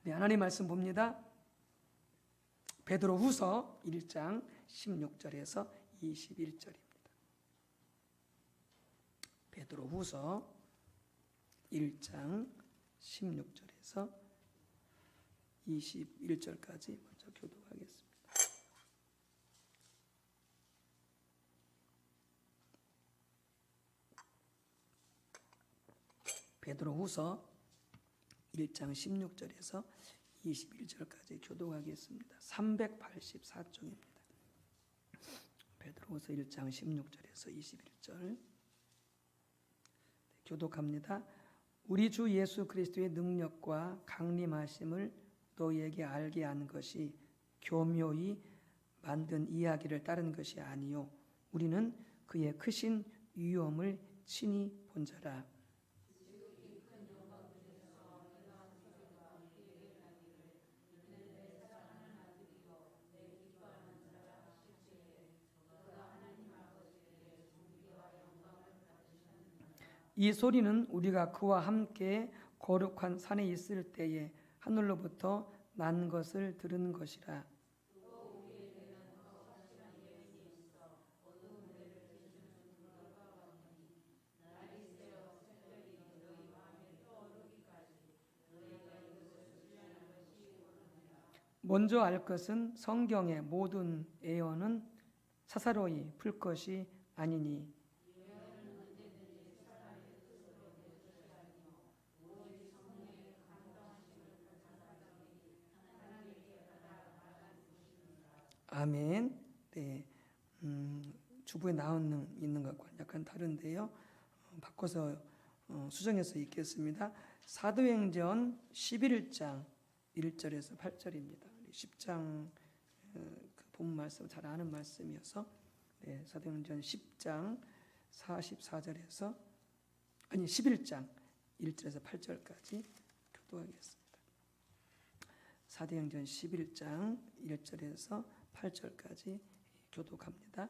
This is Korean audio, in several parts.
네, 하나님 말씀 봅니다. 베드로후서 1장 16절에서 21절입니다. 베드로후서 1장 16절에서 21절까지 먼저 교독하겠습니다. 베드로후서 1장 16절에서 21절까지 교독하겠습니다. 384쪽입니다. 베드로후서 1장 16절에서 21절 교독합니다. 우리 주 예수 그리스도의 능력과 강림하심을 너희에게 알게 하는 것이 교묘히 만든 이야기를 따른 것이 아니요 우리는 그의 크신 위엄을 친히 본 자라. 이 소리는 우리가 그와 함께 거룩한 산에 있을 때에 하늘로부터 난 것을 들은 것이라. 먼저 알 것은 성경의 모든 예언은 사사로이 풀 것이 아니니 아멘. 네, 주부에 나와 있는 것과 약간 다른데요. 바꿔서 수정해서 읽겠습니다. 사도행전 11장 1절에서 8절입니다. 10장 그 본 말씀 잘 아는 말씀이어서 네, 사도행전 10장 44절에서 11장 1절에서 8절까지 교독하겠습니다. 사도행전 11장 1절에서 8절까지 교독합니다.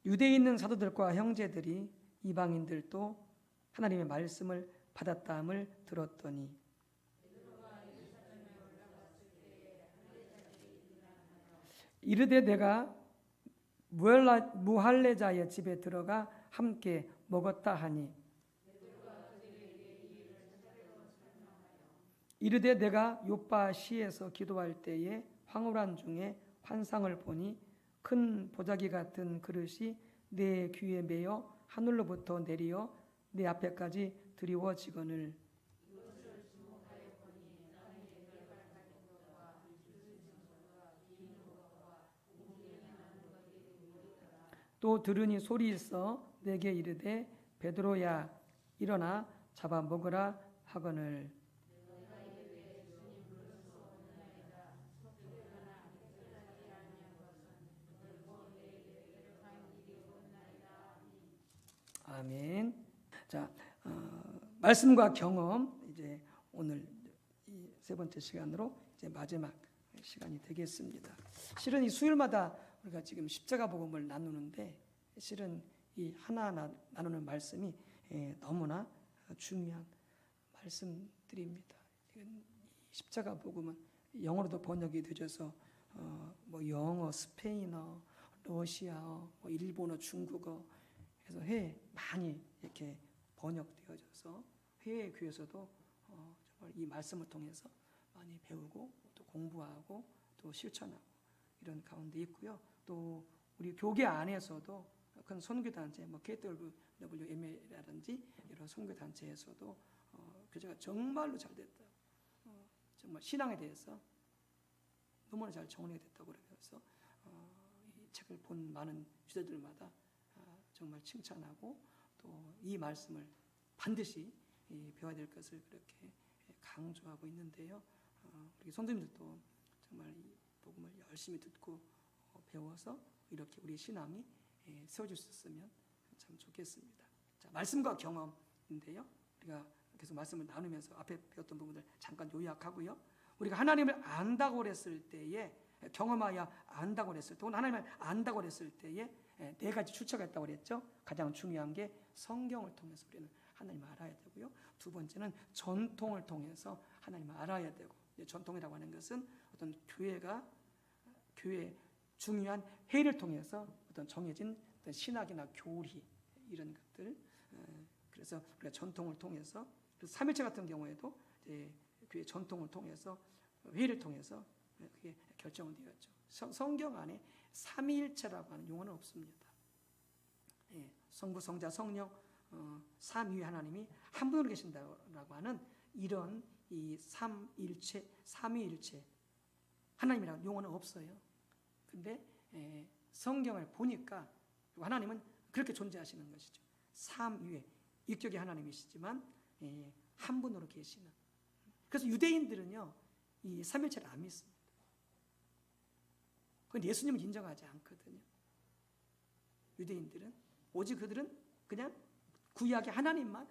유대에 있는 사도들과 형제들이 이방인들도 하나님의 말씀을 받았다함을 들었더니 이르되 내가 무할레자의 집에 들어가 함께 먹었다 하니 이르되 내가 요빠 시에서 기도할 때에 황홀한 중에 환상을 보니 큰 보자기 같은 그릇이 내 귀에 매어 하늘로부터 내리어 내 앞에까지 드리워지거늘 또 들으니 소리 있어 내게 이르되 베드로야 일어나 잡아 먹으라 하거늘 아멘. 자, 말씀과 경험 이제 오늘 이 세 번째 시간으로 이제 마지막 시간이 되겠습니다. 실은 이 수요일마다 우리가 지금 십자가 복음을 나누는데 실은 이 하나하나 나누는 말씀이 너무나 중요한 말씀들입니다. 이 십자가 복음은 영어로도 번역이 되어서 뭐 영어, 스페인어, 러시아어, 뭐 일본어, 중국어 그래서 해외 많이 이렇게 번역되어져서 해외 교회에서도 정말 이 말씀을 통해서 많이 배우고 또 공부하고 또 실천하고 이런 가운데 있고요. 또 우리 교계 안에서도 큰 선교 단체, 뭐 KWMA라든지 이런 선교 단체에서도 교제가 정말로 잘 됐다. 정말 신앙에 대해서 너무나 잘 정리가 됐다고 그러면서 이 책을 본 많은 주제들마다 정말 칭찬하고 또 이 말씀을 반드시 배워야 될 것을 그렇게 강조하고 있는데요. 우리 성도님들도 정말 이 복음을 열심히 듣고 배워서 이렇게 우리 신앙이 세워질 수 있으면 참 좋겠습니다. 자, 말씀과 경험인데요. 우리가 계속 말씀을 나누면서 앞에 배웠던 부분들 잠깐 요약하고요. 우리가 하나님을 안다고 그랬을 때에 경험하여 안다고 그랬을 때, 하나님을 안다고 그랬을 때에 네 가지 출처가 있다고 그랬죠. 가장 중요한 게 성경을 통해서 우리는 하나님을 알아야 되고요. 두 번째는 전통을 통해서 하나님을 알아야 되고, 전통이라고 하는 것은 어떤 교회 중요한 회의를 통해서 어떤 정해진 어떤 신학이나 교리 이런 것들, 그래서 우리가 전통을 통해서, 그래서 삼일체 같은 경우에도 이제 교회 전통을 통해서 회의를 통해서 그게 결정은 되었죠. 성경 안에 삼위일체라고 하는 용어는 없습니다. 성부, 성자, 성령 삼위의 하나님이 한 분으로 계신다라고 하는 이런 이 삼일체, 삼위일체 하나님이라는 용어는 없어요. 근데 성경을 보니까 하나님은 그렇게 존재하시는 것이죠. 삼위의 육격의 하나님이시지만 한 분으로 계시는. 그래서 유대인들은요 이 삼일체를 안 믿습니다. 그건 예수님을 인정하지 않거든요. 유대인들은 오직 그들은 그냥 구약의 하나님만,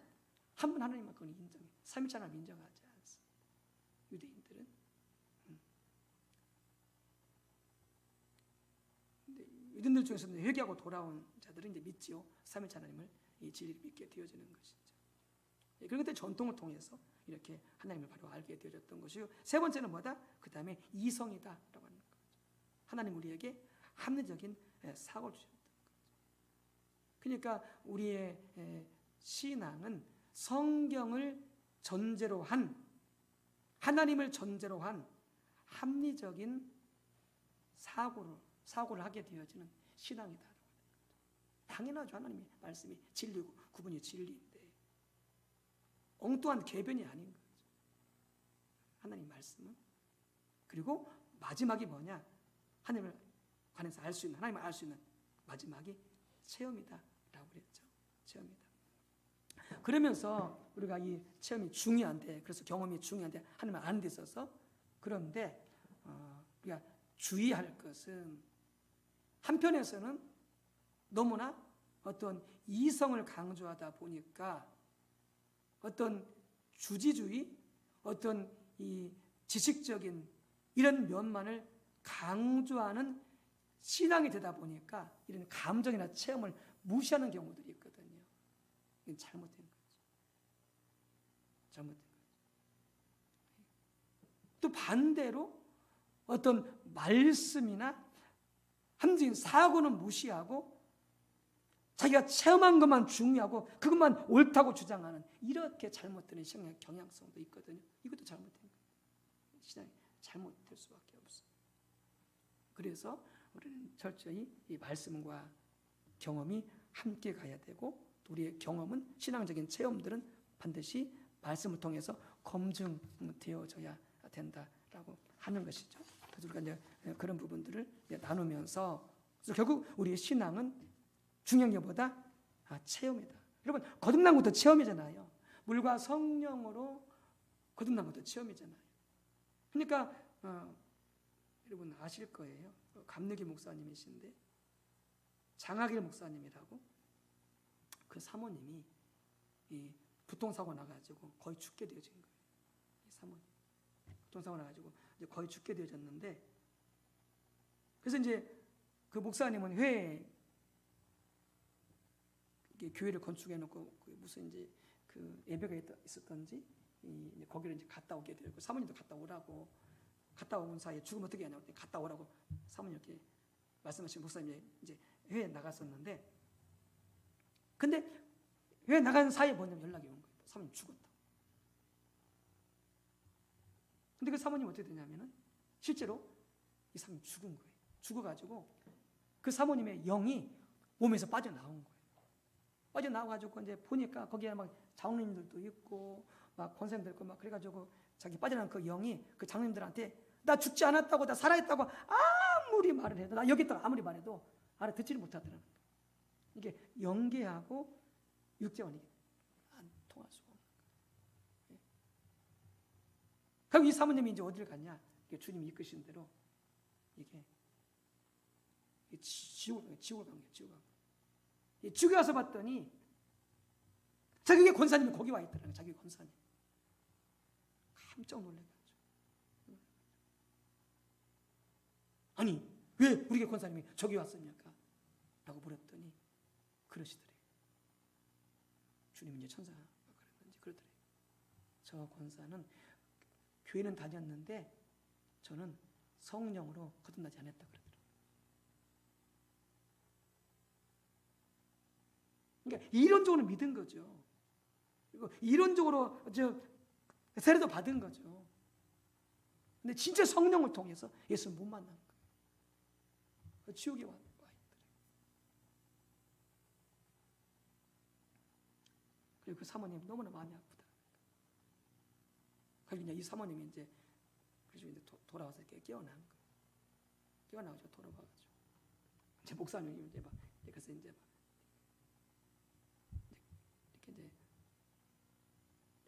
한 분 하나님만 그건 인정해요. 삼일체 하나님 인정하지 않습니다. 유대인들은. 유대인들 중에서는 회개하고 돌아온 자들은 이제 믿지요. 삼일체 하나님을 이 진리를 믿게 되어지는 것이죠. 그런 것들 전통을 통해서 이렇게 하나님을 바로 알게 되어졌던 것이고, 세 번째는 뭐다? 그 다음에 이성이다라고 하는 거죠. 하나님 우리에게 합리적인 사고를 주셨던 거죠. 그러니까 우리의 신앙은 성경을 전제로 한, 하나님을 전제로 한 합리적인 사고를 하게 되어지는 신앙이다. 당연하죠. 하나님의 말씀이 진리고 그분이 진리인데 엉뚱한 궤변이 아닌 거죠. 하나님 말씀은. 그리고 마지막이 뭐냐? 하나님을 관해서 알 수 있는, 하나님을 알 수 있는 마지막이 체험이다라고 그랬죠. 체험이다. 그러면서 우리가 이 체험이 중요한데, 그래서 경험이 중요한데 하나님을 아는 데 있어서, 그런데 우리가 주의할 것은 한편에서는 너무나 어떤 이성을 강조하다 보니까 어떤 주지주의, 어떤 이 지식적인 이런 면만을 강조하는 신앙이 되다 보니까 이런 감정이나 체험을 무시하는 경우들이 있거든요. 이건 잘못된 거죠. 잘못된 거죠. 또 반대로 어떤 말씀이나 함정인 사고는 무시하고 자기가 체험한 것만 중요하고 그것만 옳다고 주장하는 이렇게 잘못되는 신앙의 경향성도 있거든요. 이것도 잘못된 거예요. 신앙이 잘못될 수밖에 없어요. 그래서 우리는 철저히 이 말씀과 경험이 함께 가야 되고, 우리의 경험은, 신앙적인 체험들은 반드시 말씀을 통해서 검증되어져야 된다라고 하는 것이죠. 그래서 우리가 이제 그런 부분들을 나누면서, 그래서 결국 우리의 신앙은 중요한 게 뭐다? 체험이다. 여러분, 거듭난 것도 체험이잖아요. 물과 성령으로 거듭난 것도 체험이잖아요. 그러니까 여러분 아실 거예요. 감느기 목사님이신데 장학일 목사님이라고, 그 사모님이 이 부통사고 나가지고 거의 죽게 되어진 거예요. 이 사모님 부통사고 나가지고 이제 거의 죽게 되어졌는데, 그래서 이제 그 목사님은 교회를 건축해놓고 무슨 이제 그 예배가 있었던지 거기를 이제 갔다 오게 되고, 사모님도 갔다 오라고, 갔다 온 사이에 죽으면 어떻게 하냐고 갔다 오라고 사모님 이렇게 말씀하신 목사님이 이제 회에 나갔었는데, 근데 회에 나간 사이에 뭐냐면 연락이 온 거예요. 사모님 죽었다. 근데 그 사모님 어떻게 되냐면은 실제로 이 사모님 죽은 거예요. 죽어가지고 그 사모님의 영이 몸에서 빠져나온 거예요. 빠져나와가지고 이제 보니까 거기에 막 장로님들도 있고 막 권사님들 있고 막 그래가지고 자기 빠져나온 그 영이 그 장로님들한테 나 죽지 않았다고, 나 살아있다고 아무리 말을 해도, 나 여기 있다고 아무리 말해도 알아듣지를 못하더라는 거예요. 이게 영계하고 육체가 안 통할 수가 없는 거예요. 그럼 이 사모님이 이제 어디를 갔냐? 주님이 이끄신 대로 이게 지옥을 간 거예요. 지옥에 가서 봤더니 자기 권사님이 거기 와 있더라고요. 자기 권사님. 깜짝 놀래가지고, 아니 왜 우리 권사님이 저기 왔습니까? 라고 물었더니 그러시더래요. 주님 이제 천사가 그랬는지 그러더래요. 저 권사는 교회는 다녔는데 저는 성령으로 거듭나지 않았다 그러더라고요. 그러니까 이론적으로 믿은 거죠. 그리고 이론적으로 세례도 받은 거죠. 근데 진짜 성령을 통해서 예수를 못 만난 거예요. 지옥에 와 있더래요. 그리고 그 사모님 너무나 마음이 아프다. 그러니까 이 사모님이 이제 돌아와서 이렇게 깨어난 거예요. 깨어나가지고 돌아와가지고 이제 목사님이 이제 막 그래서 이제 막 이렇게 이제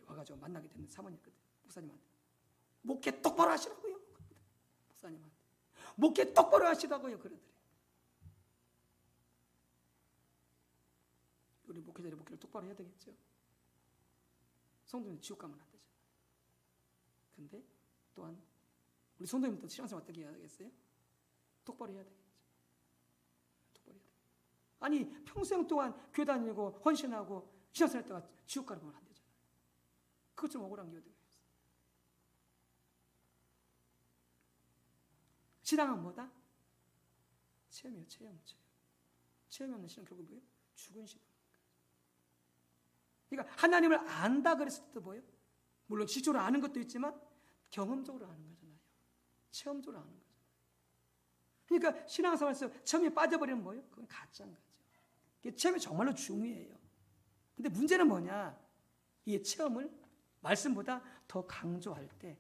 와가지고 만나게 됐는 사모님거든. 목사님한테 목회 똑바로 하시라고요. 목사님한테 목회 똑바로 하시라고요. 그러더래요. 우리 목회자들이 목회를 똑바로 해야 되겠죠. 성도님 지옥 가면 안 되죠. 근데 또한 우리 성도님도 신앙생활 어떻게 해야 되겠어요? 똑바로 해야 되겠죠. 똑바로 해야 되겠죠. 아니 평생 동안 교회 다니고 헌신하고 신앙생활 했다가 지옥 가면 안 되잖아요. 그것 좀 억울한 게 어디가 있어요. 신앙은 뭐다? 체험이에요. 체험이 없는 신앙 결국 뭐예요? 죽은 신앙. 그러니까 하나님을 안다 그랬을 때도 뭐예요? 물론 지적으로 아는 것도 있지만 경험적으로 아는 거잖아요. 체험적으로 아는 거잖아요. 그러니까 신앙생활에서 체험이 빠져버리면 뭐예요? 그건 가짜인 거죠. 체험이 정말로 중요해요. 근데 문제는 뭐냐? 이 체험을 말씀보다 더 강조할 때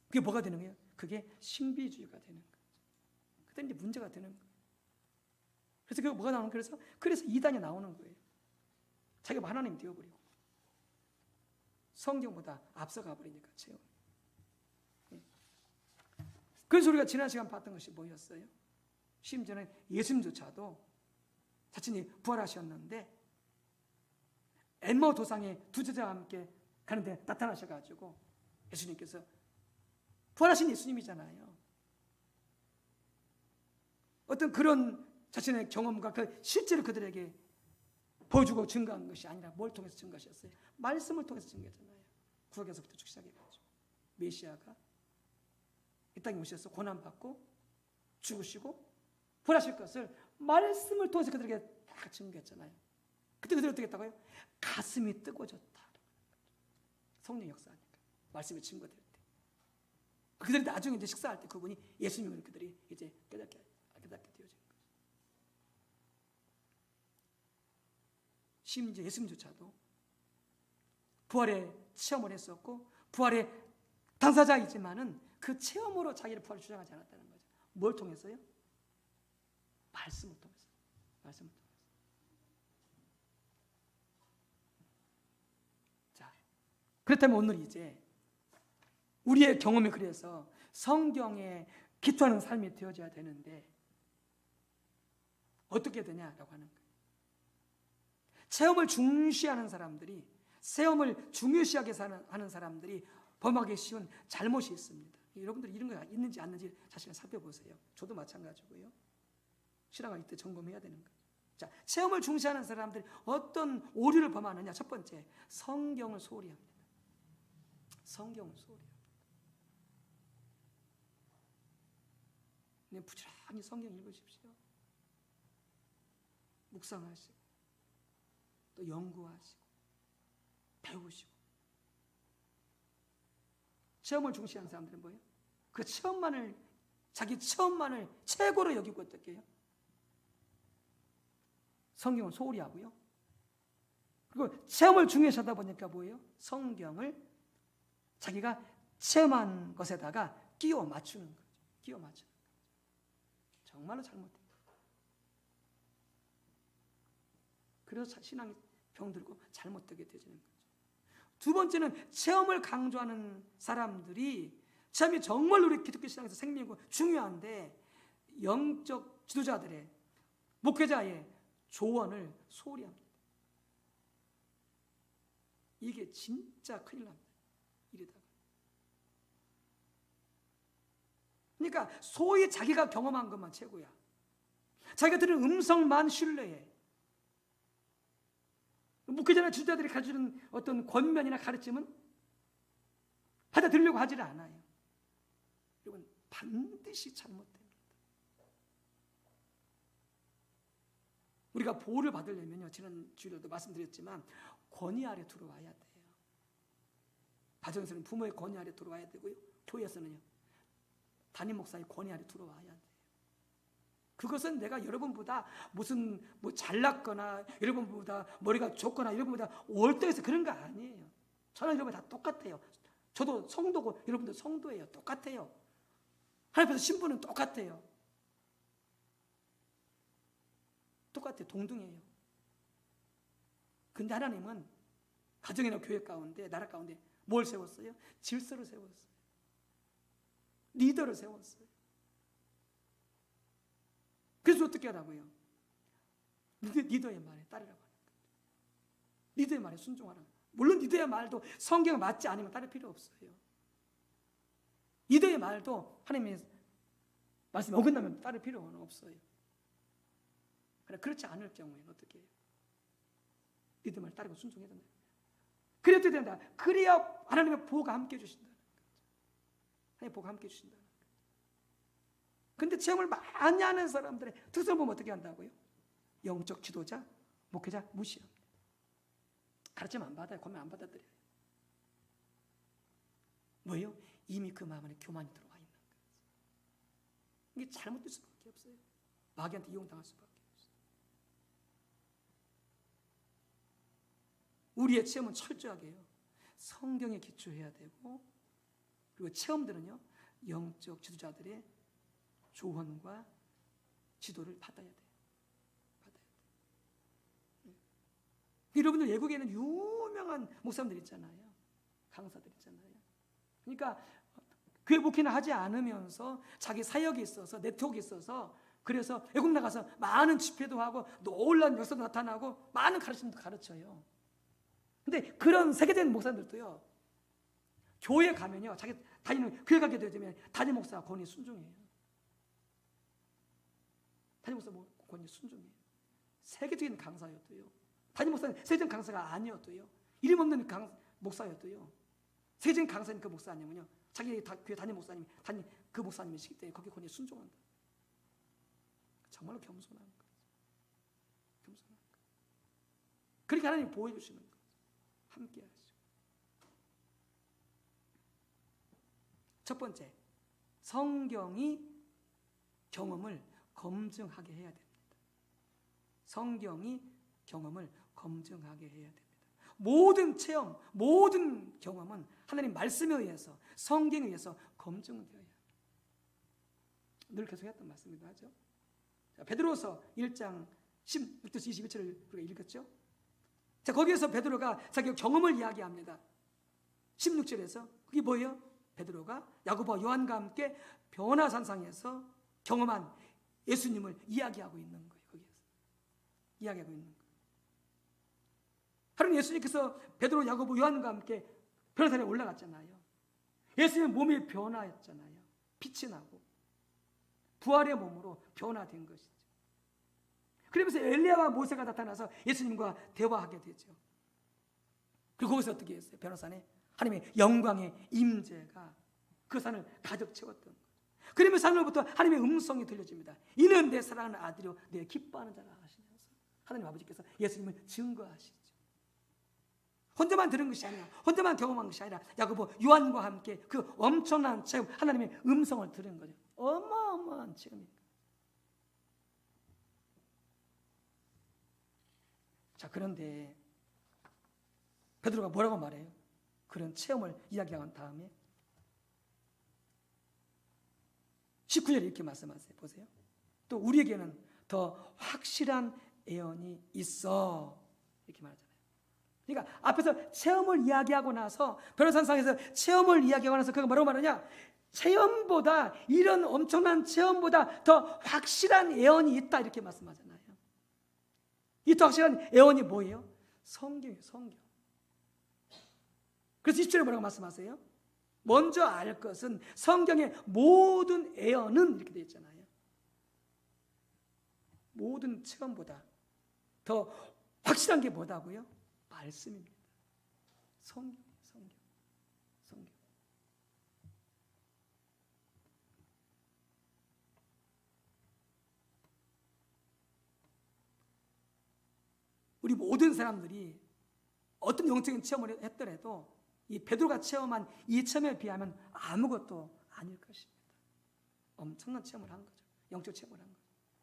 그게 뭐가 되는 거예요? 그게 신비주의가 되는 거죠. 그때 이제 문제가 되는 거예요. 그래서 그게 뭐가 나오는 거예요? 그래서 이단이 나오는 거예요. 자기가 하나님이 되어버리고 성경보다 앞서가 버리니까 체험. 그래서 우리가 지난 시간 봤던 것이 뭐였어요? 심지어는 예수님조차도 자신이 부활하셨는데 엠마오 도상에 두 제자와 함께 가는데 나타나셔가지고 예수님께서 부활하신 예수님이잖아요. 어떤 그런 자신의 경험과 그 실제로 그들에게 보여주고 증거한 것이 아니라 뭘 통해서 증거하셨어요? 말씀을 통해서 증거했잖아요. 구약에서부터 쭉 시작해가지고 메시아가 이 땅에 오셔서 고난받고 죽으시고 부활하실 것을 말씀을 통해서 그들에게 다 증거했잖아요. 그때 그들이 어떻게 했다고요? 가슴이 뜨거워졌다. 성령 역사하니까 말씀이 증거될 때 그들이 나중에 이제 식사할 때 그분이 예수님을 그들이 이제 깨닫게 되어진 거죠. 심지어 예수님조차도 부활의 체험을 했었고 부활의 당사자이지만은 그 체험으로 자기를 부활을 주장하지 않았다는 거죠. 뭘 통해서요? 말씀을 통해서. 말씀을 통해서. 자, 그렇다면 오늘 이제 우리의 경험이 그래서 성경에 기초하는 삶이 되어져야 되는데 어떻게 되냐라고 하는 거예요. 체험을 중시하는 사람들이, 체험을 중요시하게 하는 사람들이 범하기 쉬운 잘못이 있습니다. 여러분들 이런 거 있는지 않는지 자신을 살펴보세요. 저도 마찬가지고요. 신앙을 이때 점검해야 되는 거예요. 자, 체험을 중시하는 사람들이 어떤 오류를 범하느냐? 첫 번째, 성경을 소홀히 합니다. 성경을 소홀히 합니다. 그냥 부지런히 성경 읽으십시오. 묵상하시고 또 연구하시고 배우시고. 체험을 중시하는 사람들은 뭐예요? 그 체험만을, 자기 체험만을 최고로 여기고 어떻게 해요? 성경을 소홀히 하고요. 그리고 체험을 중요시하다 보니까 뭐예요? 성경을 자기가 체험한 것에다가 끼워 맞추는 거죠. 끼워 맞추는 거죠. 정말로 잘못돼요. 그래서 신앙이 병들고 잘못되게 되지는 거죠. 두 번째는 체험을 강조하는 사람들이, 체험이 정말 우리 기독교 신앙에서 생명이고 중요한데 영적 지도자들의, 목회자의 조언을 소홀히 합니다. 이게 진짜 큰일 납니다. 이러다가. 그러니까 소위 자기가 경험한 것만 최고야. 자기가 들은 음성만 신뢰해. 목회자나 지도자들이 가르치는 어떤 권면이나 가르침은 받아들이려고 하지를 않아요. 반드시 잘못됩니다. 우리가 보호를 받으려면요, 지난 주일에도 말씀드렸지만 권위 아래 들어와야 돼요. 가정에서는 부모의 권위 아래 들어와야 되고요, 교회에서는요 담임 목사의 권위 아래 들어와야 돼요. 그것은 내가 여러분보다 무슨 잘났거나 여러분보다 머리가 좋거나 여러분보다 월등해서 그런 거 아니에요. 저는 여러분 다 똑같아요. 저도 성도고 여러분도 성도예요. 똑같아요. 하나님 앞에서 신분은 똑같아요. 똑같아요. 동등해요. 근데 하나님은 가정이나 교회 가운데, 나라 가운데 뭘 세웠어요? 질서를 세웠어요. 리더를 세웠어요. 그래서 어떻게 하라고요? 리더의 말에 따르라고 하는 거예요. 리더의 말에 순종하라. 물론 리더의 말도 성경에 맞지 않으면 따를 필요 없어요. 리더의 말도 하나님의 말씀에 어긋나면 따를 필요는 없어요. 그러나 그렇지 않을 경우에는 어떻게 해요? 리더 말 따르고 순종해야 된다. 그래도 된다. 그래야 하나님의 보호가 함께 해주신다는 거죠. 하나님의 보호가 함께 해주신다는 거죠. 근데 체험을 많이 하는 사람들의 특성을 보면 어떻게 한다고요? 영적 지도자, 목회자 무시합니다. 가르치면 안 받아요. 권면 안 받아들여요. 뭐예요? 이미 그 마음 안에 교만이 들어와 있는 거예요. 이게 잘못될 수밖에 없어요. 마귀한테 이용당할 수밖에 없어요. 우리의 체험은 철저하게 해요. 성경에 기초해야 되고, 그리고 체험들은요 영적 지도자들의 조언과 지도를 받아야 돼요. 여러분들 외국에는 유명한 목사님들 있잖아요. 강사들 있잖아요. 그러니까 교회 목회는 하지 않으면서 자기 사역이 있어서, 네트워크가 있어서, 그래서 외국 나가서 많은 집회도 하고 놀라운 역사도 나타나고 많은 가르침도 가르쳐요. 근데 그런 세계적인 목사님들도요, 교회 가면요, 자기 다니는 교회 가게 되면 담임 목사 권위 순종해요. 담임 목사 권위 순종해요. 세계적인 강사였도요. 담임 목사는 세계적인 강사가 아니었도요. 이름 없는 목사였도요. 세계적인 강사는 그 목사 아니면요, 자기 교회 담임 목사님, 그 목사님이시기 때문에 거기에 권위에 순종한다. 정말로 겸손한 거죠. 겸손한 거. 그렇게 하나님이 보호해 주시는 거죠. 함께 하시고. 첫 번째, 성경이 경험을 검증하게 해야 됩니다. 성경이 경험을 검증하게 해야 됩니다. 모든 체험, 모든 경험은 하나님 말씀에 의해서, 성경에 의해서 검증되어야 합니다. 늘 계속했던 말씀이기도 하죠. 자, 베드로서 1장 16절에서 21절을 우리가 읽었죠. 자, 거기에서 베드로가 자기 경험을 이야기합니다. 16절에서 그게 뭐예요? 베드로가 야고보와 요한과 함께 변화산상에서 경험한 예수님을 이야기하고 있는 거예요. 거기에서 이야기하고 있는 거예요. 하루는 예수님께서 베드로, 야고보, 요한과 함께 변화산에 올라갔잖아요. 예수님의 몸이 변화했잖아요. 빛이 나고 부활의 몸으로 변화된 것이죠. 그러면서 엘리야와 모세가 나타나서 예수님과 대화하게 되죠. 그리고 거기서 어떻게 했어요? 변화산에 하나님의 영광의 임재가 그 산을 가득 채웠던 거죠. 그러면서 하늘로부터 하나님의 음성이 들려집니다. 이는 내 사랑하는 아들이요 내 기뻐하는 자라 하시면서 하나님 아버지께서 예수님을 증거하시죠. 혼자만 들은 것이 아니라, 혼자만 경험한 것이 아니라 야고보, 요한과 함께 그 엄청난 체험, 하나님의 음성을 들은 거죠. 어마어마한 체험입니다. 자, 그런데 베드로가 뭐라고 말해요? 그런 체험을 이야기한 다음에 19절에 이렇게 말씀하세요. 보세요. 또 우리에게는 더 확실한 예언이 있어, 이렇게 말하잖아요. 그러니까 앞에서 체험을 이야기하고 나서, 변화산상에서 체험을 이야기하고 나서 그가 뭐라고 말하냐? 체험보다, 이런 엄청난 체험보다 더 확실한 예언이 있다, 이렇게 말씀하잖아요. 이 더 확실한 예언이 뭐예요? 성경이에요. 성경. 그래서 20절에 뭐라고 말씀하세요? 먼저 알 것은 성경의 모든 예언은, 이렇게 되어 있잖아요. 모든 체험보다 더 확실한 게 뭐다고요? 말씀입니다. 성경. 우리 모든 사람들이 어떤 영적인 체험을 했더라도 이 베드로가 체험한 이 체험에 비하면 아무것도 아닐 것입니다. 엄청난 체험을 한 거죠. 영적 체험을 한 거죠.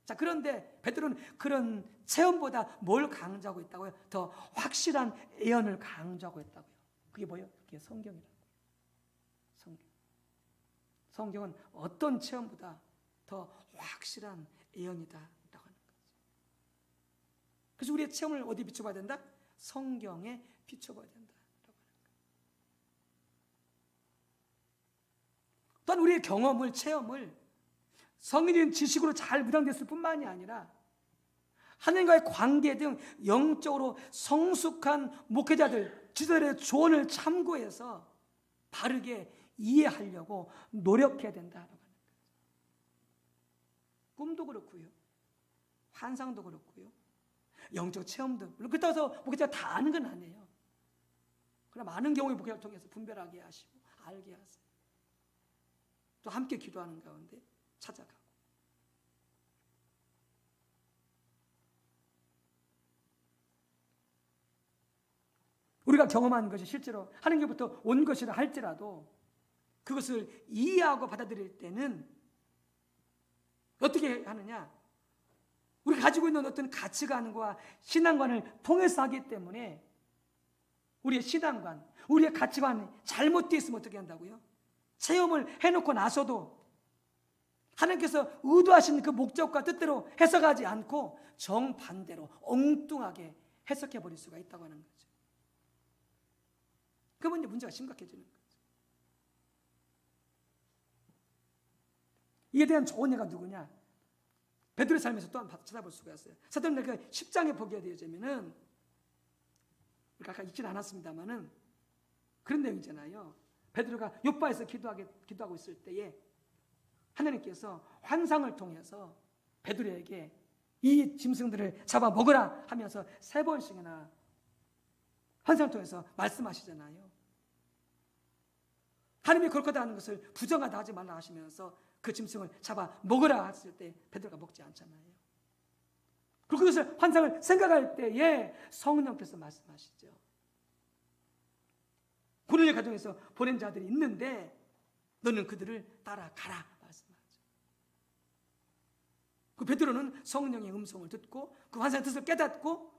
자, 그런데 베드로는 그런 체험보다 뭘 강조하고 있다고요? 더 확실한 예언을 강조하고 있다고요. 그게 뭐예요? 그게 성경이라고요. 성경. 성경은 어떤 체험보다 더 확실한 예언이다라고 하는 거죠. 그래서 우리의 체험을 어디 비춰봐야 된다? 성경에 비춰봐야 된다라고 하는 거예요. 또한 우리의 경험을, 체험을 성경적인 지식으로 잘 무장됐을 뿐만이 아니라 하나님과의 관계 등 영적으로 성숙한 목회자들, 지도자들의 조언을 참고해서 바르게 이해하려고 노력해야 된다라고 하는 거예요. 꿈도 그렇고요, 환상도 그렇고요, 영적 체험도 물론 그렇다고 해서 목회자가 다 아는 건 아니에요. 그러나 많은 경우에 목회자를 통해서 분별하게 하시고 알게 하세요. 또 함께 기도하는 가운데 찾아가고. 우리가 경험한 것이 실제로 하나님께로부터 온 것이라 할지라도 그것을 이해하고 받아들일 때는 어떻게 하느냐? 우리가 가지고 있는 어떤 가치관과 신앙관을 통해서 하기 때문에 우리의 신앙관, 우리의 가치관이 잘못되어 있으면 어떻게 한다고요? 체험을 해놓고 나서도 하나님께서 의도하신 그 목적과 뜻대로 해석하지 않고 정반대로 엉뚱하게 해석해 버릴 수가 있다고 하는 거죠. 그러면 이제 문제가 심각해지는 거죠. 이에 대한 좋은 예가 누구냐? 베드로의 삶에서 또한 찾아볼 수가 있어요. 사도행전 그 10장에 보게 되자면은 우리가 아까 읽지는 않았습니다만은 그런 내용이잖아요. 베드로가 요바에서 기도하고 있을 때에 하나님께서 환상을 통해서 베드로에게 이 짐승들을 잡아 먹으라 하면서 3번씩이나 환상을 통해서 말씀하시잖아요. 하나님이 그렇다 하는 것을 부정하다 하지 말라 하시면서 그 짐승을 잡아 먹으라 했을 때 베드로가 먹지 않잖아요. 그리고 그것을 환상을 생각할 때에 성령께서 말씀하시죠. 고넬료 가정에서 보낸 자들이 있는데 너는 그들을 따라가라 말씀하죠. 그 베드로는 성령의 음성을 듣고 그 환상의 뜻을 깨닫고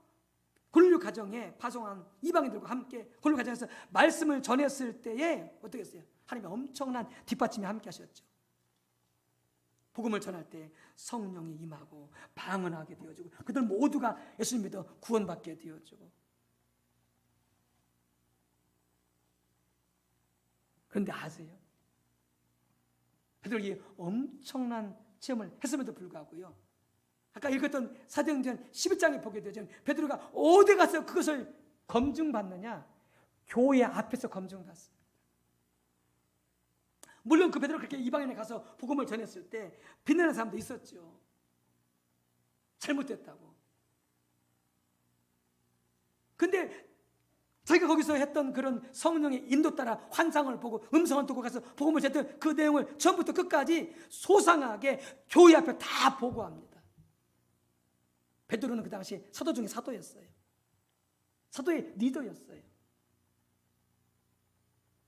고넬료 가정에 파송한 이방인들과 함께 고넬료 가정에서 말씀을 전했을 때에 어떻게 했어요? 하나님의 엄청난 뒷받침이 함께 하셨죠. 복음을 전할 때 성령이 임하고 방언하게 되어지고 그들 모두가 예수님 믿어 구원받게 되어지고. 그런데 아세요? 베드로가 엄청난 체험을 했음에도 불구하고요, 아까 읽었던 사도행전 11장에 보게 되죠. 베드로가 어디 가서 그것을 검증받느냐? 교회 앞에서 검증받습니다. 물론 그 베드로가 그렇게 이방인에 가서 복음을 전했을 때 빛나는 사람도 있었죠. 잘못됐다고. 근데 자기가 거기서 했던 그런 성령의 인도 따라 환상을 보고 음성을 듣고 가서 복음을 전했던 그 내용을 처음부터 끝까지 소상하게 교회 앞에 다 보고합니다. 베드로는 그 당시 사도 중에 사도였어요. 사도의 리더였어요.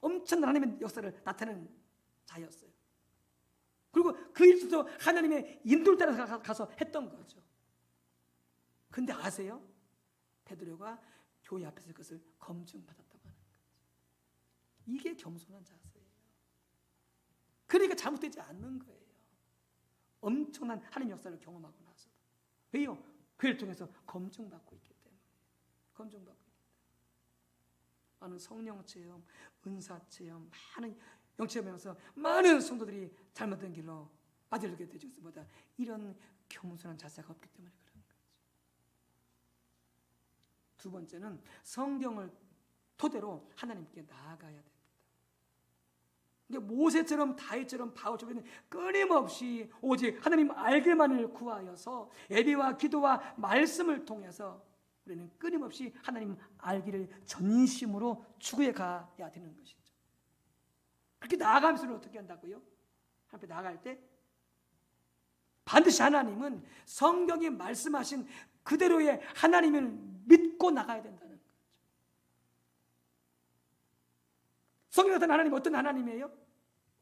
엄청난 하나님의 역사를 나타내는 자였어요. 그리고 그 일도 하나님의 인도를 따라 가서 했던 거죠. 근데 아세요? 베드로가 교회 앞에서 그것을 검증받았다고 하는 거죠. 이게 겸손한 자세예요. 그러니까 잘못되지 않는 거예요. 엄청난 하나님의 역사를 경험하고 나서도. 왜요? 그를 통해서 검증받고 있기 때문에. 검증받고 있기 때문에. 많은 성령 체험, 은사 체험, 많은 영체험에서 많은 성도들이 잘못된 길로 빠져들게 되죠. 그것보다 이런 겸손한 자세가 없기 때문에 그런 거죠. 두 번째는 성경을 토대로 하나님께 나아가야 됩니다. 근데 모세처럼 다윗처럼 바울처럼 끊임없이 오직 하나님 알기만을 구하여서 예배와 기도와 말씀을 통해서 우리는 끊임없이 하나님 알기를 전심으로 추구해 가야 되는 것이죠. 그렇게 나아가면서 어떻게 한다고요? 하나님 앞에 나아갈 때 반드시 하나님은 성경이 말씀하신 그대로의 하나님을 믿고 나가야 된다는 거죠. 성경에 나타난 하나님 어떤 하나님이에요?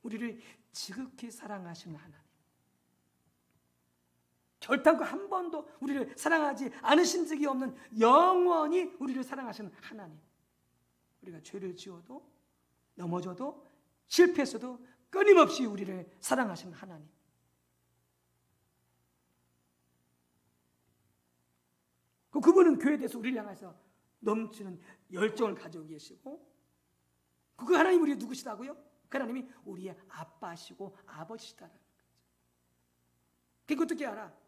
우리를 지극히 사랑하시는 하나님. 결단코 한 번도 우리를 사랑하지 않으신 적이 없는, 영원히 우리를 사랑하시는 하나님. 우리가 죄를 지어도 넘어져도 실패했어도 끊임없이 우리를 사랑하시는 하나님. 그분은 교회에 대해서 우리를 향해서 넘치는 열정을 가지고 계시고, 그 하나님 우리 누구시다고요? 그 하나님이 우리의 아빠시고 아버지시다라는 거죠. 그게 어떻게 알아?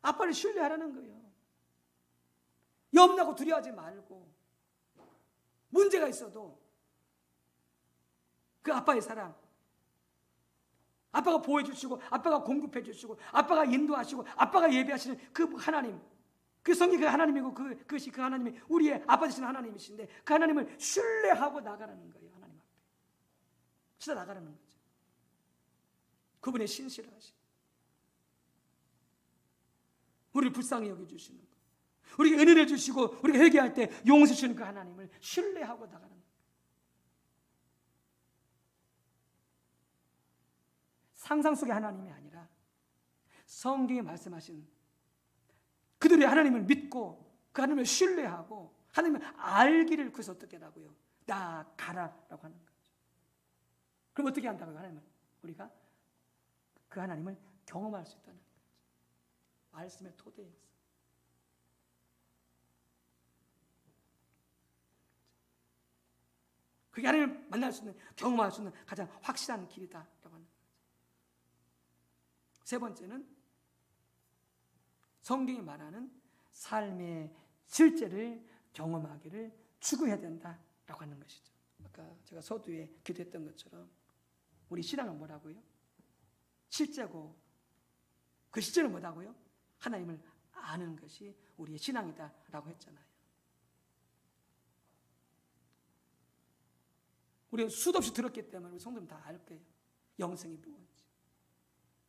아빠를 신뢰하라는 거예요. 염려하고 두려워하지 말고, 문제가 있어도 그 아빠의 사랑, 아빠가 보호해 주시고, 아빠가 공급해 주시고, 아빠가 인도하시고, 아빠가 예배하시는 그 하나님, 그 성이 그 하나님이고, 그것이 그 하나님이 우리의 아빠 되시는 하나님이신데, 그 하나님을 신뢰하고 나가라는 거예요. 하나님 앞에 진짜 나가라는 거죠. 그분의 신실하심, 우리를 불쌍히 여겨주시는 것, 우리에게 은혜를 주시고 우리가 회개할 때 용서 주시는 그 하나님을 신뢰하고 나가는 것. 상상 속의 하나님이 아니라 성경에 말씀하신 그들의 하나님을 믿고 그 하나님을 신뢰하고 하나님을 알기를, 그래서 어떻게 하라고요? 나가라라고 하는 거죠. 그럼 어떻게 한다고요? 하나님을, 우리가 그 하나님을 경험할 수 있다는 거죠. 말씀의 토대에서. 그게 하나님을 만날 수 있는, 경험할 수 있는 가장 확실한 길이다라고 하는 거죠. 세 번째는 성경이 말하는 삶의 실제를 경험하기를 추구해야 된다라고 하는 것이죠. 아까 제가 서두에 기도했던 것처럼 우리 신앙은 뭐라고요? 실제고, 그 실제는 뭐라고요? 하나님을 아는 것이 우리의 신앙이다라고 했잖아요. 우리가 수도 없이 들었기 때문에 우리 성도는 다 알 거예요. 영생이 무엇인지,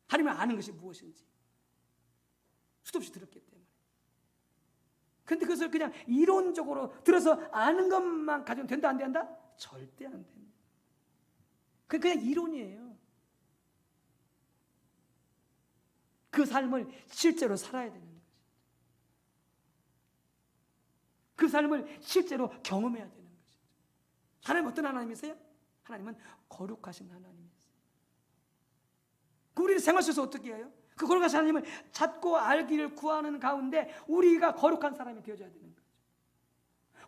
하나님을 아는 것이 무엇인지 수도 없이 들었기 때문에. 그런데 그것을 그냥 이론적으로 들어서 아는 것만 가지면 된다 안 된다? 절대 안 됩니다. 그냥 이론이에요. 그 삶을 실제로 살아야 되는 거죠. 그 삶을 실제로 경험해야 되는 것이죠. 하나님은 어떤 하나님이세요? 하나님은 거룩하신 하나님이세요. 우리는 생활 속에서 어떻게 해요? 그 거룩하신 하나님을 찾고 알기를 구하는 가운데 우리가 거룩한 사람이 되어줘야 되는 거죠.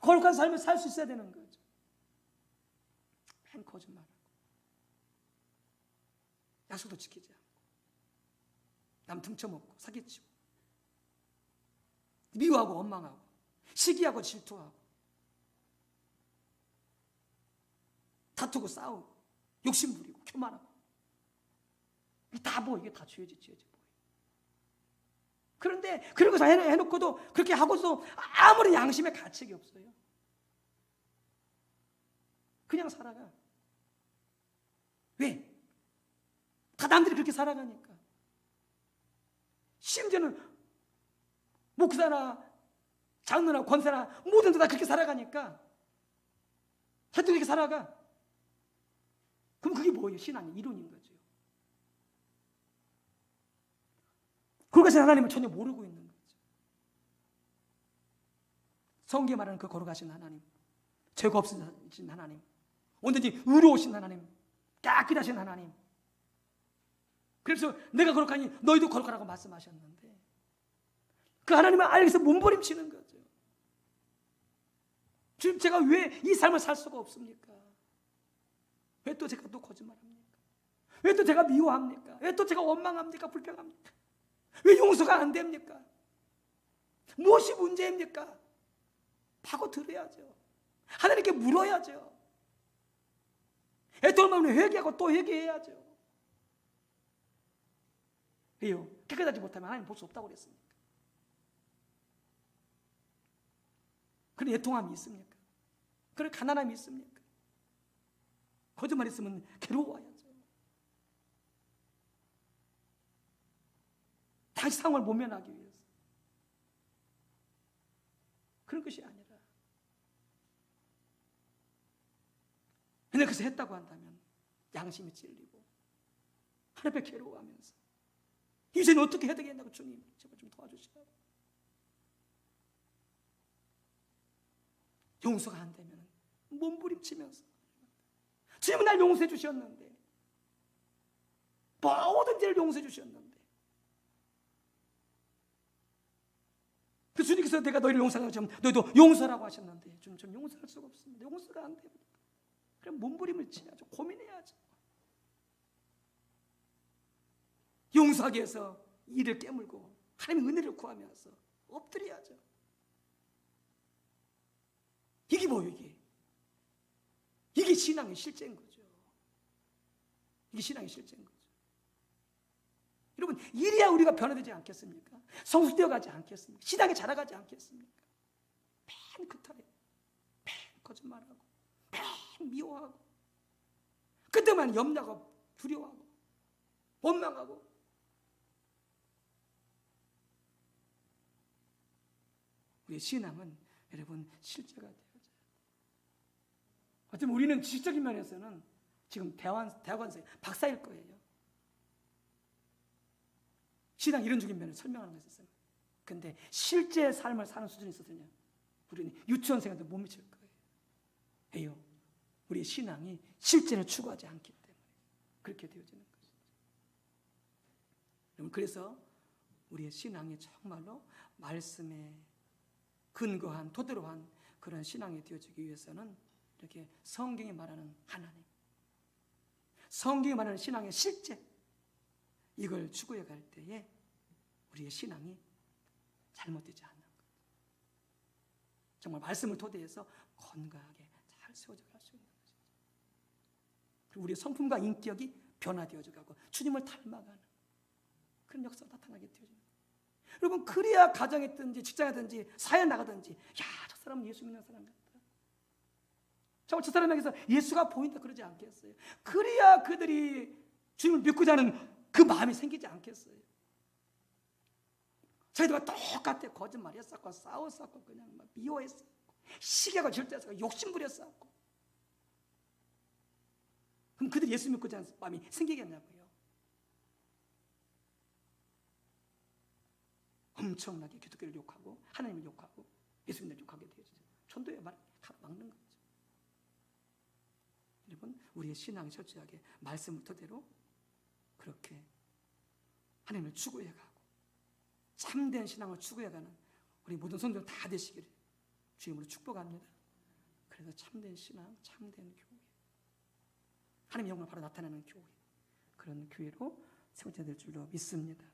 거룩한 삶을 살 수 있어야 되는 거죠. 맨 거짓말하고 약속도 지키지 않고 남 등쳐먹고 사기치고 미워하고 원망하고 시기하고 질투하고 다투고 싸우고 욕심부리고 교만하고, 다 뭐 이게 다 죄지 뭐. 그런데 그런 거 해놓고도 그렇게 하고서 아무리 양심의 가책이 없어요. 그냥 살아가. 왜? 다 남들이 그렇게 살아가니까. 심지어는 목사나 장로나 권사나 모든 다 그렇게 살아가니까 하여튼 그렇게 살아가. 그럼 그게 뭐예요? 신앙의 이론인 거죠. 거룩하신 하나님을 전혀 모르고 있는 거죠. 성경에 말하는 그 거룩하신 하나님, 죄가 없으신 하나님, 온전히 의로우신 하나님, 깨끗하신 하나님. 그래서 내가 거룩하니 너희도 거룩하라고 말씀하셨는데 그 하나님을 알기 위해서 몸부림치는 거죠. 지금 제가 왜 이 삶을 살 수가 없습니까? 왜 또 제가 또 거짓말합니까? 왜 또 제가 미워합니까? 왜 또 제가 원망합니까? 불평합니까? 왜 용서가 안 됩니까? 무엇이 문제입니까? 파고 들어야죠. 하나님께 물어야죠. 애통하면 회개하고 또 회개해야죠. 왜요? 깨끗하지 못하면 하나님 볼 수 없다고 그랬습니까? 그런 애통함이 있습니까? 그런 가난함이 있습니까? 거짓말 있으면 괴로워야죠. 다시 상황을 모면하기 위해서. 그런 것이 아니라, 근데 그래서 했다고 한다면 양심이 찔리고 하나님 앞에 괴로워하면서 이제는 어떻게 해야 되겠냐고, 주님 제발 좀 도와주시라고. 용서가 안 되면 몸부림치면서, 주님은 날 용서해 주셨는데, 모든 죄를 용서해 주셨는데, 그 주님께서 내가 너희를 용서하라고 하시면 너희도 용서라고 하셨는데, 주님 좀 용서할 수가 없습니다. 용서가 안 됩니다. 그럼 몸부림을 치야죠. 고민해야죠. 용서하기 위해서 이를 깨물고 하나님의 은혜를 구하면서 엎드려야죠. 이게 뭐예요, 이게? 이게 신앙의 실제인 거죠. 이게 신앙의 실제인 거죠. 여러분, 이래야 우리가 변화되지 않겠습니까? 성숙되어 가지 않겠습니까? 신앙에 자라가지 않겠습니까? 맨 그탈에 맨 거짓말하고 맨 미워하고 그때만 염려하고 두려워하고 원망하고, 우리의 신앙은 여러분 실제가 되어져요. 어쩌면 우리는 지식적인 면에서는 지금 대학원생 박사일 거예요. 신앙 이론적인 면을 설명하는 것에 있어요. 근데 실제 삶을 사는 수준에 있어서는 우리는 유치원생한테 못 미칠 거예요. 왜요? 우리의 신앙이 실제를 추구하지 않기 때문에 그렇게 되어지는 것이죠. 여러분, 그래서 우리의 신앙이 정말로 말씀에 근거한, 토대로 한 그런 신앙이 되어지기 위해서는 이렇게 성경이 말하는 하나님, 성경이 말하는 신앙의 실제, 이걸 추구해 갈 때에 우리의 신앙이 잘못되지 않는 것. 정말 말씀을 토대해서 건강하게 잘 세워져 갈 수 있는 것이죠. 그리고 우리의 성품과 인격이 변화되어져 가고 주님을 닮아가는 그런 역사가 나타나게 되어지는 거예요. 여러분, 그래야 가정이든지 직장이든지 사회 나가든지, 야, 저 사람은 예수 믿는 사람 같다, 정말 저 사람에게서 예수가 보인다, 그러지 않겠어요? 그래야 그들이 주님을 믿고자 하는 그 마음이 생기지 않겠어요? 저희들과 똑같아. 거짓말했었고, 싸웠었고, 그냥 막 미워했었고, 시기하고 질투했었고, 욕심부렸었고, 그럼 그들이 예수 믿고자 하는 마음이 생기겠냐고요? 엄청나게 기독교를 욕하고 하나님을 욕하고 예수님을 욕하게 되어지죠. 전도의 말 막는 거죠. 여러분, 우리의 신앙이 철저하게 말씀을 토대로 그렇게 하나님을 추구해가고 참된 신앙을 추구해가는 우리 모든 성도들 다 되시기를 주님으로 축복합니다. 그래서 참된 신앙, 참된 교회, 하나님의 영광을 바로 나타내는 교회, 그런 교회로 세워져야 될 줄로 믿습니다.